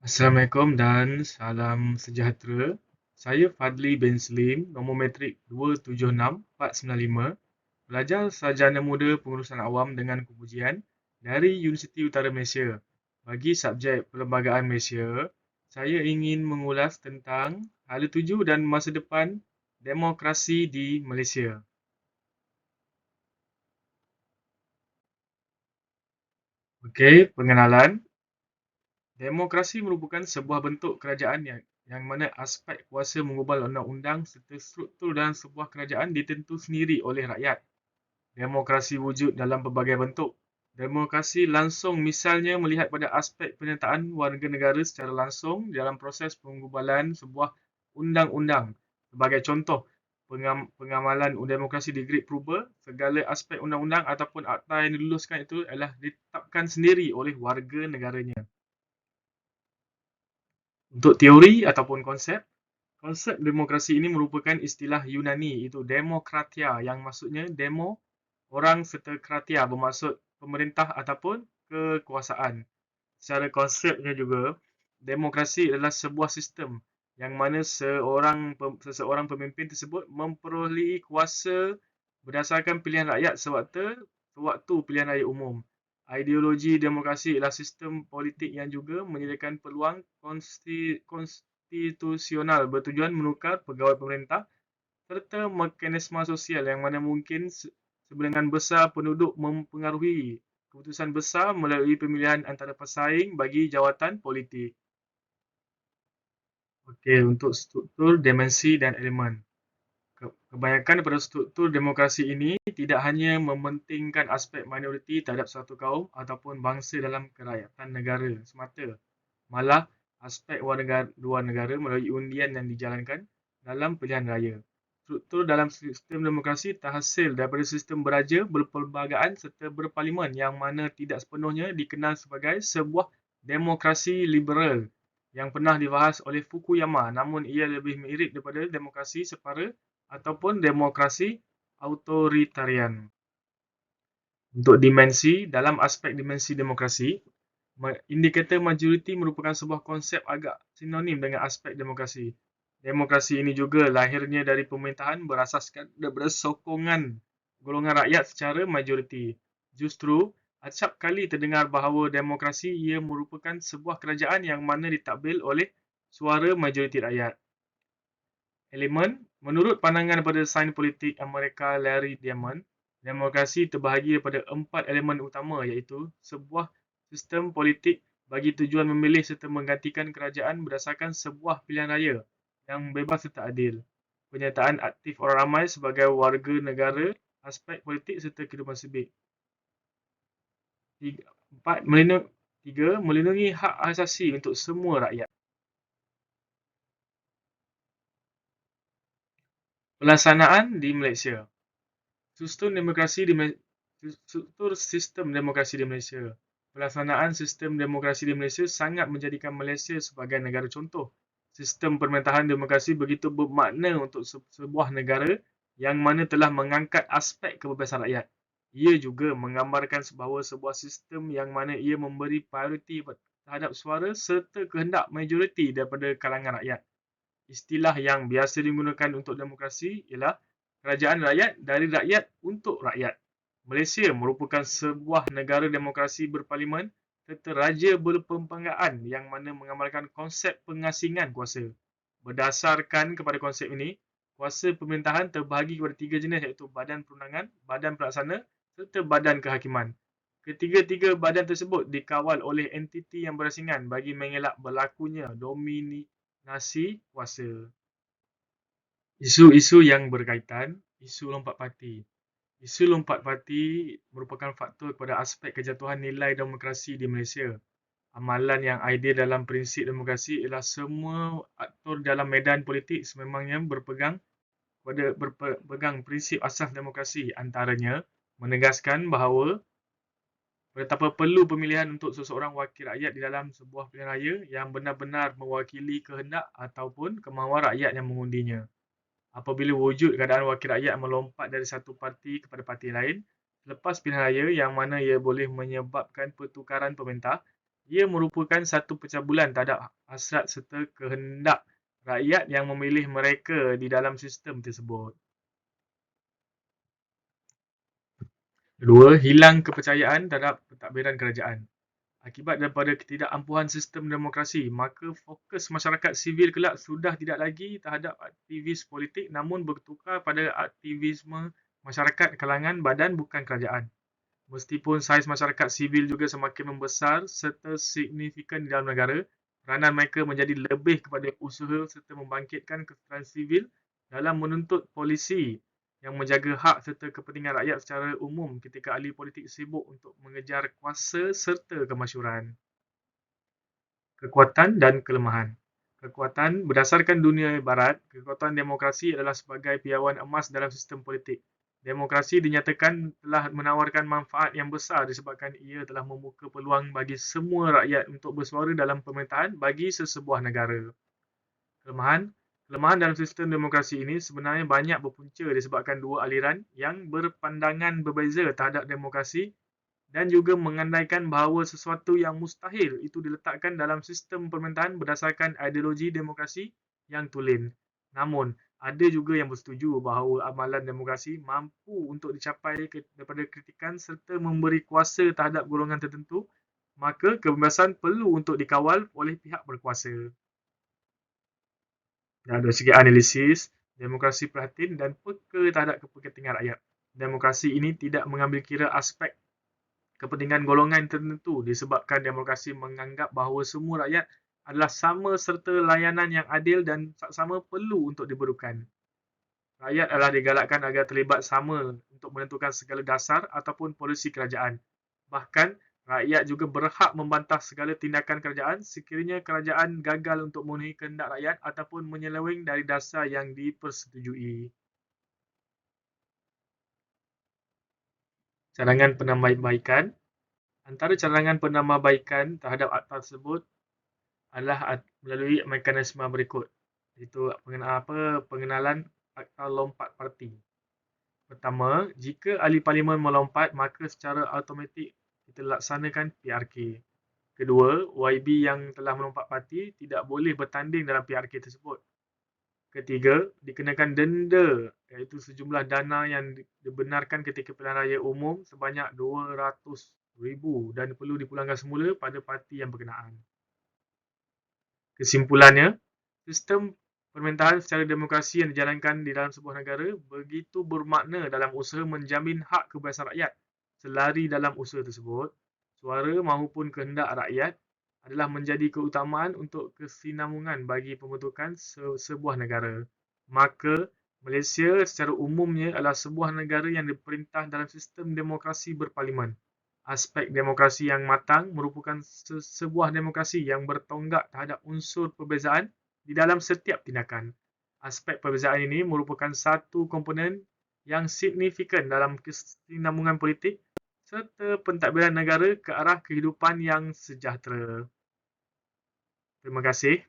Assalamualaikum dan salam sejahtera. Saya Fadli bin Slim, nombor matrik 276-495, pelajar sarjana muda pengurusan awam dengan kepujian dari Universiti Utara Malaysia. Bagi subjek Perlembagaan Malaysia, saya ingin mengulas tentang hala tuju dan masa depan demokrasi di Malaysia. Okey, pengenalan. Demokrasi merupakan sebuah bentuk kerajaan yang mana aspek kuasa mengubah undang-undang serta struktur dalam sebuah kerajaan ditentu sendiri oleh rakyat. Demokrasi wujud dalam pelbagai bentuk. Demokrasi langsung misalnya melihat pada aspek penyertaan warga negara secara langsung dalam proses penggubalan sebuah undang-undang. Sebagai contoh, pengamalan demokrasi di Great Purba, segala aspek undang-undang ataupun akta yang diluluskan itu adalah ditetapkan sendiri oleh warga negaranya. Untuk teori ataupun konsep, konsep demokrasi ini merupakan istilah Yunani iaitu demokratia yang maksudnya demo orang serta kratia bermaksud pemerintah ataupun kekuasaan. Secara konsepnya juga, demokrasi adalah sebuah sistem yang mana seseorang pemimpin tersebut memperolehi kuasa berdasarkan pilihan rakyat sewaktu pilihan raya umum. Ideologi demokrasi adalah sistem politik yang juga menyediakan peluang konstitusional bertujuan menukar pegawai pemerintah serta mekanisme sosial yang mana mungkin sebilangan besar penduduk mempengaruhi keputusan besar melalui pemilihan antara pesaing bagi jawatan politik. Okey, untuk struktur, dimensi dan elemen. Kebanyakan daripada struktur demokrasi ini tidak hanya mementingkan aspek minoriti terhadap suatu kaum ataupun bangsa dalam kerakyatan negara semata, malah aspek luar negara melalui undian yang dijalankan dalam pilihan raya. Struktur dalam sistem demokrasi terhasil daripada sistem beraja, berperlembagaan serta berparlimen yang mana tidak sepenuhnya dikenal sebagai sebuah demokrasi liberal yang pernah dibahas oleh Fukuyama, namun ia lebih mirip daripada demokrasi separa ataupun demokrasi autoritarian. Untuk dimensi, dalam aspek dimensi demokrasi, indikator majoriti merupakan sebuah konsep agak sinonim dengan aspek demokrasi. Demokrasi ini juga lahirnya dari pemerintahan berasaskan daripada sokongan golongan rakyat secara majoriti. Justru, acap kali terdengar bahawa demokrasi ia merupakan sebuah kerajaan yang mana ditadbir oleh suara majoriti rakyat. Elemen, menurut pandangan daripada sains politik Amerika Larry Diamond, demokrasi terbahagi daripada 4 elemen utama iaitu sebuah sistem politik bagi tujuan memilih serta menggantikan kerajaan berdasarkan sebuah pilihan raya yang bebas serta adil. Penyertaan aktif orang ramai sebagai warga negara, aspek politik serta kehidupan sivik. 3. Melindungi hak asasi untuk semua rakyat. Pelaksanaan di Malaysia. Struktur sistem demokrasi di Malaysia. Pelaksanaan sistem demokrasi di Malaysia sangat menjadikan Malaysia sebagai negara contoh. Sistem pemerintahan demokrasi begitu bermakna untuk sebuah negara yang mana telah mengangkat aspek kebebasan rakyat. Ia juga menggambarkan bahawa sebuah sistem yang mana ia memberi prioriti terhadap suara serta kehendak majoriti daripada kalangan rakyat. Istilah yang biasa digunakan untuk demokrasi ialah kerajaan rakyat dari rakyat untuk rakyat. Malaysia merupakan sebuah negara demokrasi berparlimen serta raja berperlembagaan yang mana mengamalkan konsep pengasingan kuasa. Berdasarkan kepada konsep ini, kuasa pemerintahan terbahagi kepada 3 jenis iaitu badan perundangan, badan pelaksana serta badan kehakiman. Ketiga-tiga badan tersebut dikawal oleh entiti yang berasingan bagi mengelak berlakunya dominasi kuasa. Isu-isu yang berkaitan, isu lompat parti. Isu lompat parti merupakan faktor kepada aspek kejatuhan nilai demokrasi di Malaysia. Amalan yang ideal dalam prinsip demokrasi ialah semua aktor dalam medan politik sememangnya berpegang prinsip asas demokrasi, antaranya menegaskan bahawa betapa perlu pemilihan untuk seseorang wakil rakyat di dalam sebuah pilihan raya yang benar-benar mewakili kehendak ataupun kemahuan rakyat yang mengundinya. Apabila wujud keadaan wakil rakyat melompat dari satu parti kepada parti lain, lepas pilihan raya yang mana ia boleh menyebabkan pertukaran pemerintah, Ia merupakan satu pencabulan terhadap hasrat serta kehendak rakyat yang memilih mereka di dalam sistem tersebut. Kedua, hilang kepercayaan terhadap pentadbiran kerajaan. Akibat daripada ketidakmampuan sistem demokrasi, maka fokus masyarakat sivil kelak sudah tidak lagi terhadap aktivis politik namun bertukar pada aktivisme masyarakat kalangan badan bukan kerajaan. Meskipun saiz masyarakat sivil juga semakin membesar serta signifikan di dalam negara, peranan mereka menjadi lebih kepada usaha serta membangkitkan kesetaraan sivil dalam menuntut polisi yang menjaga hak serta kepentingan rakyat secara umum ketika ahli politik sibuk untuk mengejar kuasa serta kemasyhuran. Kekuatan dan kelemahan. Kekuatan berdasarkan dunia barat, kekuatan demokrasi adalah sebagai piawan emas dalam sistem politik. Demokrasi dinyatakan telah menawarkan manfaat yang besar disebabkan ia telah membuka peluang bagi semua rakyat untuk bersuara dalam pemerintahan bagi sesebuah negara. Kelemahan. Kelemahan dalam sistem demokrasi ini sebenarnya banyak berpunca disebabkan dua aliran yang berpandangan berbeza terhadap demokrasi dan juga mengandaikan bahawa sesuatu yang mustahil itu diletakkan dalam sistem pemerintahan berdasarkan ideologi demokrasi yang tulen. Namun, ada juga yang bersetuju bahawa amalan demokrasi mampu untuk dicapai daripada kritikan serta memberi kuasa terhadap golongan tertentu, maka kebebasan perlu untuk dikawal oleh pihak berkuasa. Dan dari segi analisis, demokrasi prihatin dan peka terhadap kepentingan rakyat. Demokrasi ini tidak mengambil kira aspek kepentingan golongan tertentu disebabkan demokrasi menganggap bahawa semua rakyat adalah sama serta layanan yang adil dan sama perlu untuk diperlukan. Rakyat adalah digalakkan agar terlibat sama untuk menentukan segala dasar ataupun polisi kerajaan. Bahkan, rakyat juga berhak membantah segala tindakan kerajaan sekiranya kerajaan gagal untuk memenuhi kehendak rakyat ataupun menyeleweng dari dasar yang dipersetujui. Cadangan penambahbaikan. Antara cadangan penambahbaikan terhadap akta tersebut adalah melalui mekanisme berikut, iaitu pengenalan akta lompat parti. Pertama, jika ahli parlimen melompat, maka secara automatik kita laksanakan PRK. Kedua, YB yang telah melompat parti tidak boleh bertanding dalam PRK tersebut. Ketiga, dikenakan denda iaitu sejumlah dana yang dibenarkan ketika pilihan raya umum sebanyak RM200,000 dan perlu dipulangkan semula pada parti yang berkenaan. Kesimpulannya, sistem pemerintahan secara demokrasi yang dijalankan di dalam sebuah negara begitu bermakna dalam usaha menjamin hak kebebasan rakyat. Selari dalam usaha tersebut, suara maupun kehendak rakyat adalah menjadi keutamaan untuk kesinambungan bagi pembentukan sebuah negara. Maka, Malaysia secara umumnya adalah sebuah negara yang diperintah dalam sistem demokrasi berparlimen. Aspek demokrasi yang matang merupakan sebuah demokrasi yang bertonggak terhadap unsur perbezaan di dalam setiap tindakan. Aspek perbezaan ini merupakan satu komponen yang signifikan dalam kesinambungan politik serta pentadbiran negara ke arah kehidupan yang sejahtera. Terima kasih.